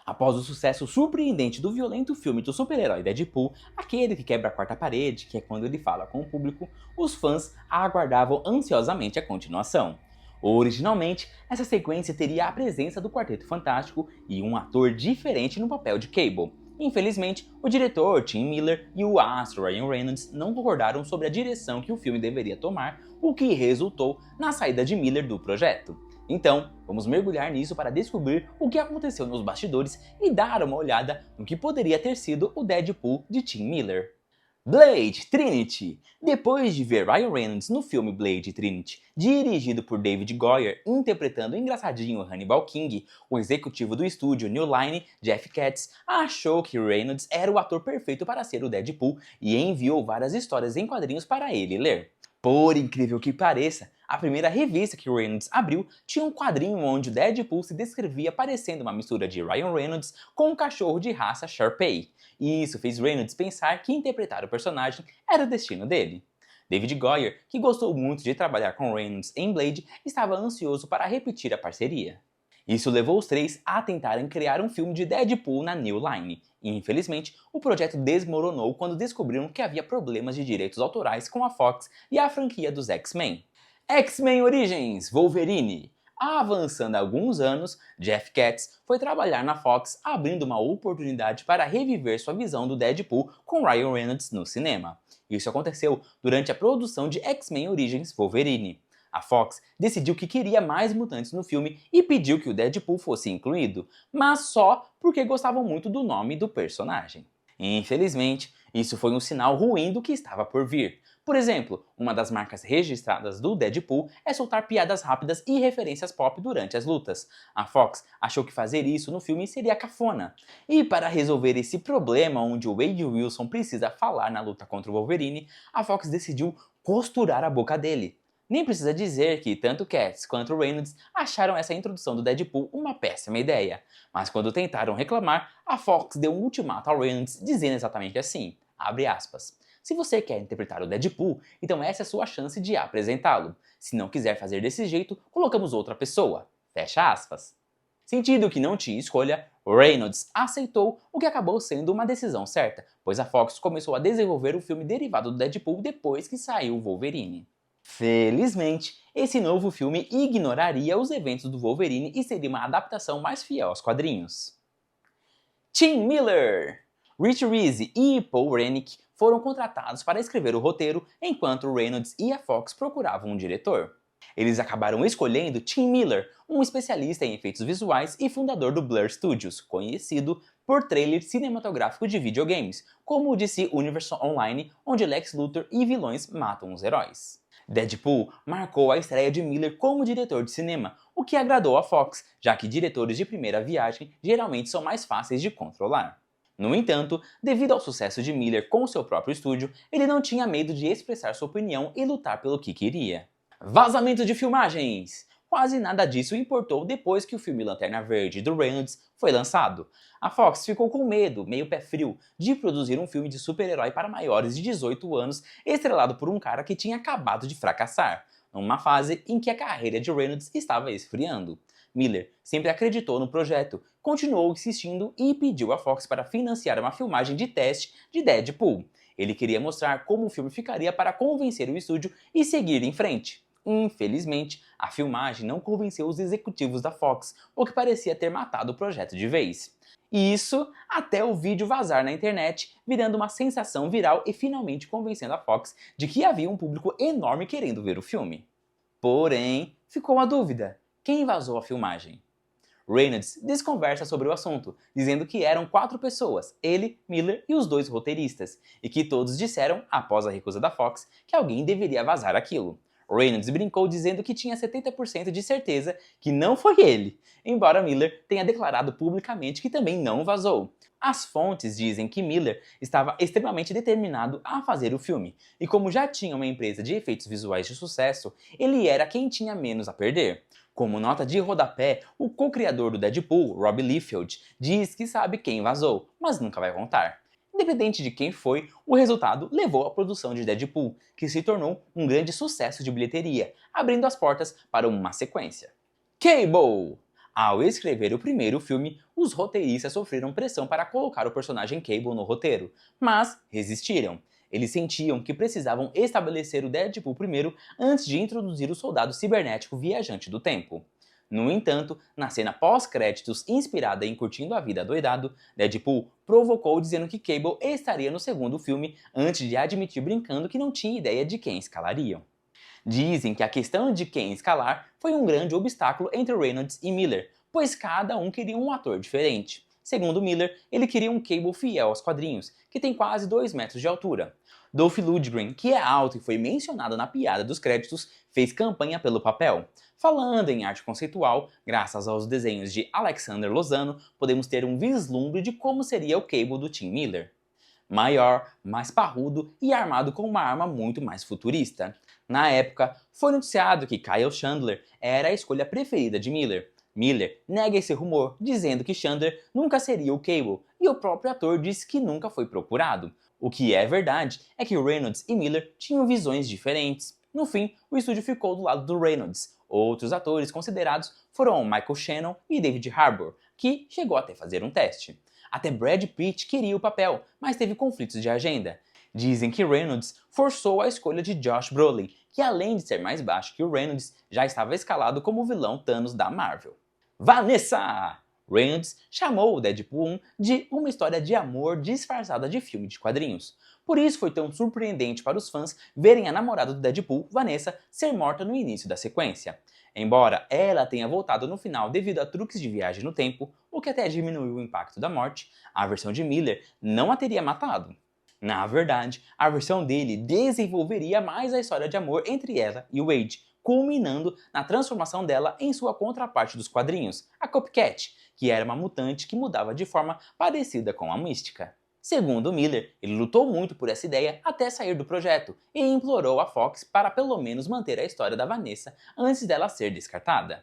Após o sucesso surpreendente do violento filme do super-herói Deadpool, aquele que quebra a quarta parede, que é quando ele fala com o público, os fãs aguardavam ansiosamente a continuação. Originalmente, essa sequência teria a presença do Quarteto Fantástico e um ator diferente no papel de Cable. Infelizmente, o diretor Tim Miller e o astro Ryan Reynolds não concordaram sobre a direção que o filme deveria tomar, o que resultou na saída de Miller do projeto. Então, vamos mergulhar nisso para descobrir o que aconteceu nos bastidores e dar uma olhada no que poderia ter sido o Deadpool de Tim Miller. Blade Trinity. Depois de ver Ryan Reynolds no filme Blade Trinity, dirigido por David Goyer, interpretando o engraçadinho Hannibal King, o executivo do estúdio New Line, Jeff Katz, achou que Reynolds era o ator perfeito para ser o Deadpool e enviou várias histórias em quadrinhos para ele ler. Por incrível que pareça, a primeira revista que Reynolds abriu tinha um quadrinho onde o Deadpool se descrevia parecendo uma mistura de Ryan Reynolds com um cachorro de raça Shar-Pei, e isso fez Reynolds pensar que interpretar o personagem era o destino dele. David Goyer, que gostou muito de trabalhar com Reynolds em Blade, estava ansioso para repetir a parceria. Isso levou os três a tentarem criar um filme de Deadpool na New Line, e infelizmente o projeto desmoronou quando descobriram que havia problemas de direitos autorais com a Fox e a franquia dos X-Men. X-Men Origins Wolverine. Avançando alguns anos, Jeff Katz foi trabalhar na Fox, abrindo uma oportunidade para reviver sua visão do Deadpool com Ryan Reynolds no cinema. Isso aconteceu durante a produção de X-Men Origins Wolverine. A Fox decidiu que queria mais mutantes no filme e pediu que o Deadpool fosse incluído, mas só porque gostavam muito do nome do personagem. Infelizmente, isso foi um sinal ruim do que estava por vir. Por exemplo, uma das marcas registradas do Deadpool é soltar piadas rápidas e referências pop durante as lutas. A Fox achou que fazer isso no filme seria cafona. E para resolver esse problema onde o Wade Wilson precisa falar na luta contra o Wolverine, a Fox decidiu costurar a boca dele. Nem precisa dizer que tanto Katz quanto Reynolds acharam essa introdução do Deadpool uma péssima ideia. Mas quando tentaram reclamar, a Fox deu um ultimato ao Reynolds dizendo exatamente assim, abre aspas, se você quer interpretar o Deadpool, então essa é a sua chance de apresentá-lo. Se não quiser fazer desse jeito, colocamos outra pessoa. Fecha aspas. Sentindo que não tinha escolha, Reynolds aceitou, o que acabou sendo uma decisão certa, pois a Fox começou a desenvolver o filme derivado do Deadpool depois que saiu o Wolverine. Felizmente, esse novo filme ignoraria os eventos do Wolverine e seria uma adaptação mais fiel aos quadrinhos. Tim Miller. Rich Reese e Paul Wernick foram contratados para escrever o roteiro, enquanto Reynolds e a Fox procuravam um diretor. Eles acabaram escolhendo Tim Miller, um especialista em efeitos visuais e fundador do Blur Studios, conhecido por trailer cinematográfico de videogames, como o DC Universe Online, onde Lex Luthor e vilões matam os heróis. Deadpool marcou a estreia de Miller como diretor de cinema, o que agradou a Fox, já que diretores de primeira viagem geralmente são mais fáceis de controlar. No entanto, devido ao sucesso de Miller com seu próprio estúdio, ele não tinha medo de expressar sua opinião e lutar pelo que queria. Vazamento de filmagens! Quase nada disso importou depois que o filme Lanterna Verde do Reynolds foi lançado. A Fox ficou com medo, meio pé frio, de produzir um filme de super-herói para maiores de 18 anos, estrelado por um cara que tinha acabado de fracassar, numa fase em que a carreira de Reynolds estava esfriando. Miller sempre acreditou no projeto, continuou insistindo e pediu à Fox para financiar uma filmagem de teste de Deadpool. Ele queria mostrar como o filme ficaria para convencer o estúdio e seguir em frente. Infelizmente, a filmagem não convenceu os executivos da Fox, o que parecia ter matado o projeto de vez. E isso até o vídeo vazar na internet, virando uma sensação viral e finalmente convencendo a Fox de que havia um público enorme querendo ver o filme. Porém, ficou a dúvida: quem vazou a filmagem? Reynolds desconversa sobre o assunto, dizendo que eram 4 pessoas, ele, Miller e os 2 roteiristas, e que todos disseram, após a recusa da Fox, que alguém deveria vazar aquilo. Reynolds brincou dizendo que tinha 70% de certeza que não foi ele, embora Miller tenha declarado publicamente que também não vazou. As fontes dizem que Miller estava extremamente determinado a fazer o filme, e como já tinha uma empresa de efeitos visuais de sucesso, ele era quem tinha menos a perder. Como nota de rodapé, o co-criador do Deadpool, Rob Liefeld, diz que sabe quem vazou, mas nunca vai contar. Independente de quem foi, o resultado levou à produção de Deadpool, que se tornou um grande sucesso de bilheteria, abrindo as portas para uma sequência. Cable! Ao escrever o primeiro filme, os roteiristas sofreram pressão para colocar o personagem Cable no roteiro, mas resistiram. Eles sentiam que precisavam estabelecer o Deadpool primeiro antes de introduzir o soldado cibernético viajante do tempo. No entanto, na cena pós-créditos inspirada em Curtindo a Vida Adoidado, Deadpool provocou dizendo que Cable estaria no segundo filme antes de admitir brincando que não tinha ideia de quem escalariam. Dizem que a questão de quem escalar foi um grande obstáculo entre Reynolds e Miller, pois cada um queria um ator diferente. Segundo Miller, ele queria um Cable fiel aos quadrinhos, que tem quase 2 metros de altura. Dolph Lundgren, que é alto e foi mencionado na piada dos créditos, fez campanha pelo papel. Falando em arte conceitual, graças aos desenhos de Alexander Lozano, podemos ter um vislumbre de como seria o Cable do Tim Miller. Maior, mais parrudo e armado com uma arma muito mais futurista. Na época, foi noticiado que Kyle Chandler era a escolha preferida de Miller. Miller nega esse rumor, dizendo que Chandler nunca seria o Cable, e o próprio ator disse que nunca foi procurado. O que é verdade é que Reynolds e Miller tinham visões diferentes. No fim, o estúdio ficou do lado do Reynolds. Outros atores considerados foram Michael Shannon e David Harbour, que chegou até fazer um teste. Até Brad Pitt queria o papel, mas teve conflitos de agenda. Dizem que Reynolds forçou a escolha de Josh Brolin, que além de ser mais baixo que o Reynolds, já estava escalado como o vilão Thanos da Marvel. Vanessa! Reynolds chamou o Deadpool 1 de uma história de amor disfarçada de filme de quadrinhos. Por isso foi tão surpreendente para os fãs verem a namorada do Deadpool, Vanessa, ser morta no início da sequência. Embora ela tenha voltado no final devido a truques de viagem no tempo, o que até diminuiu o impacto da morte, a versão de Miller não a teria matado. Na verdade, a versão dele desenvolveria mais a história de amor entre ela e Wade, culminando na transformação dela em sua contraparte dos quadrinhos, a Copycat, que era uma mutante que mudava de forma parecida com a Mística. Segundo Miller, ele lutou muito por essa ideia até sair do projeto e implorou a Fox para pelo menos manter a história da Vanessa antes dela ser descartada.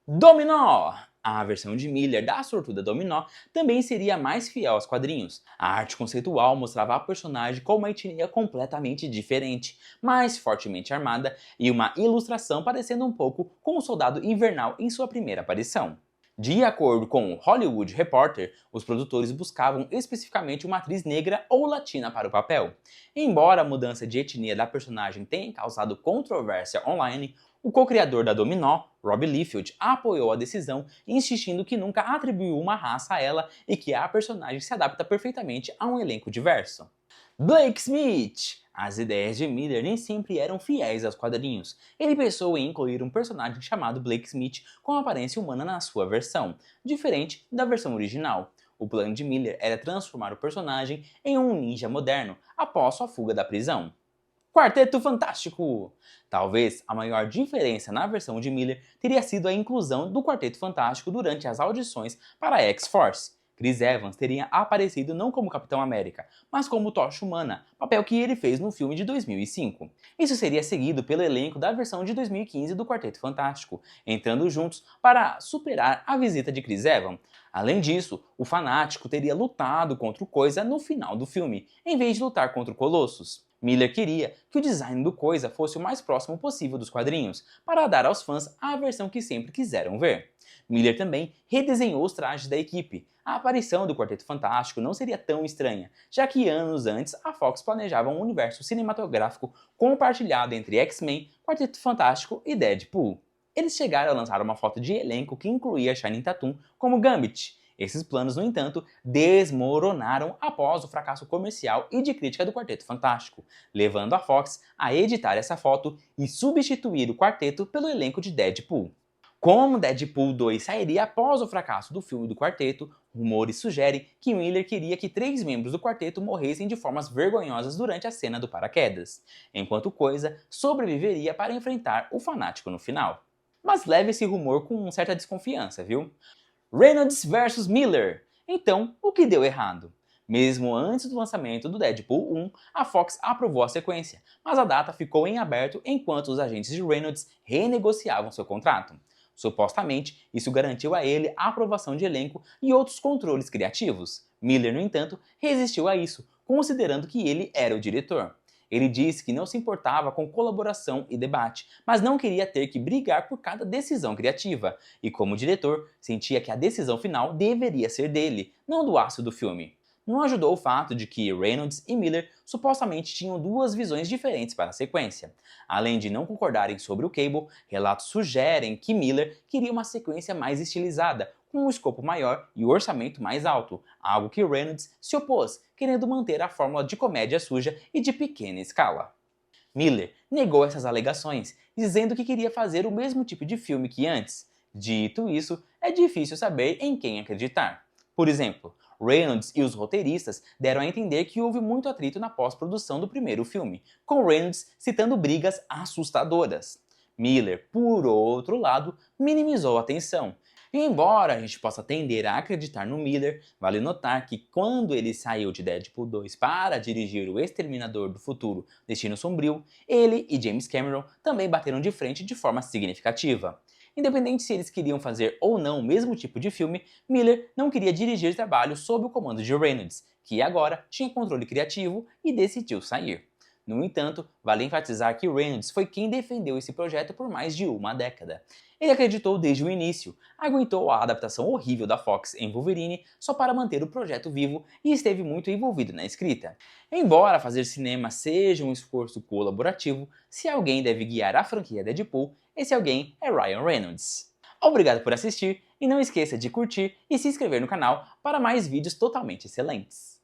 Dominó! A versão de Miller da sortuda Dominó também seria mais fiel aos quadrinhos. A arte conceitual mostrava a personagem com uma etnia completamente diferente, mais fortemente armada e uma ilustração parecendo um pouco com o Soldado Invernal em sua primeira aparição. De acordo com o Hollywood Reporter, os produtores buscavam especificamente uma atriz negra ou latina para o papel. Embora a mudança de etnia da personagem tenha causado controvérsia online, o co-criador da Dominó, Rob Liefeld, apoiou a decisão, insistindo que nunca atribuiu uma raça a ela e que a personagem se adapta perfeitamente a um elenco diverso. Blake Smith! As ideias de Miller nem sempre eram fiéis aos quadrinhos. Ele pensou em incluir um personagem chamado Blake Smith com aparência humana na sua versão, diferente da versão original. O plano de Miller era transformar o personagem em um ninja moderno após sua fuga da prisão. Quarteto Fantástico! Talvez a maior diferença na versão de Miller teria sido a inclusão do Quarteto Fantástico durante as audições para a X-Force. Chris Evans teria aparecido não como Capitão América, mas como Tocha Humana, papel que ele fez no filme de 2005. Isso seria seguido pelo elenco da versão de 2015 do Quarteto Fantástico, entrando juntos para superar a visita de Chris Evans. Além disso, o Fanático teria lutado contra o Coisa no final do filme, em vez de lutar contra o Colossus. Miller queria que o design do Coisa fosse o mais próximo possível dos quadrinhos, para dar aos fãs a versão que sempre quiseram ver. Miller também redesenhou os trajes da equipe. A aparição do Quarteto Fantástico não seria tão estranha, já que anos antes a Fox planejava um universo cinematográfico compartilhado entre X-Men, Quarteto Fantástico e Deadpool. Eles chegaram a lançar uma foto de elenco que incluía Channing Tatum como Gambit. Esses planos, no entanto, desmoronaram após o fracasso comercial e de crítica do Quarteto Fantástico, levando a Fox a editar essa foto e substituir o quarteto pelo elenco de Deadpool. Como Deadpool 2 sairia após o fracasso do filme do quarteto, rumores sugerem que Miller queria que 3 membros do quarteto morressem de formas vergonhosas durante a cena do paraquedas, enquanto Coisa sobreviveria para enfrentar o Fanático no final. Mas leve esse rumor com certa desconfiança, viu? Reynolds vs Miller. Então, o que deu errado? Mesmo antes do lançamento do Deadpool 1, a Fox aprovou a sequência, mas a data ficou em aberto enquanto os agentes de Reynolds renegociavam seu contrato. Supostamente, isso garantiu a ele a aprovação de elenco e outros controles criativos. Miller, no entanto, resistiu a isso, considerando que ele era o diretor. Ele disse que não se importava com colaboração e debate, mas não queria ter que brigar por cada decisão criativa, e como diretor, sentia que a decisão final deveria ser dele, não do astro do filme. Não ajudou o fato de que Reynolds e Miller supostamente tinham duas visões diferentes para a sequência. Além de não concordarem sobre o Cable, relatos sugerem que Miller queria uma sequência mais estilizada, com um escopo maior e orçamento mais alto, algo que Reynolds se opôs, querendo manter a fórmula de comédia suja e de pequena escala. Miller negou essas alegações, dizendo que queria fazer o mesmo tipo de filme que antes. Dito isso, é difícil saber em quem acreditar. Por exemplo, Reynolds e os roteiristas deram a entender que houve muito atrito na pós-produção do primeiro filme, com Reynolds citando brigas assustadoras. Miller, por outro lado, minimizou a tensão. E embora a gente possa tender a acreditar no Miller, vale notar que quando ele saiu de Deadpool 2 para dirigir O Exterminador do Futuro Destino Sombrio, ele e James Cameron também bateram de frente de forma significativa. Independente se eles queriam fazer ou não o mesmo tipo de filme, Miller não queria dirigir trabalho sob o comando de Reynolds, que agora tinha controle criativo e decidiu sair. No entanto, vale enfatizar que Reynolds foi quem defendeu esse projeto por mais de uma década. Ele acreditou desde o início, aguentou a adaptação horrível da Fox em Wolverine só para manter o projeto vivo e esteve muito envolvido na escrita. Embora fazer cinema seja um esforço colaborativo, se alguém deve guiar a franquia Deadpool, esse alguém é Ryan Reynolds. Obrigado por assistir e não esqueça de curtir e se inscrever no canal para mais vídeos totalmente excelentes.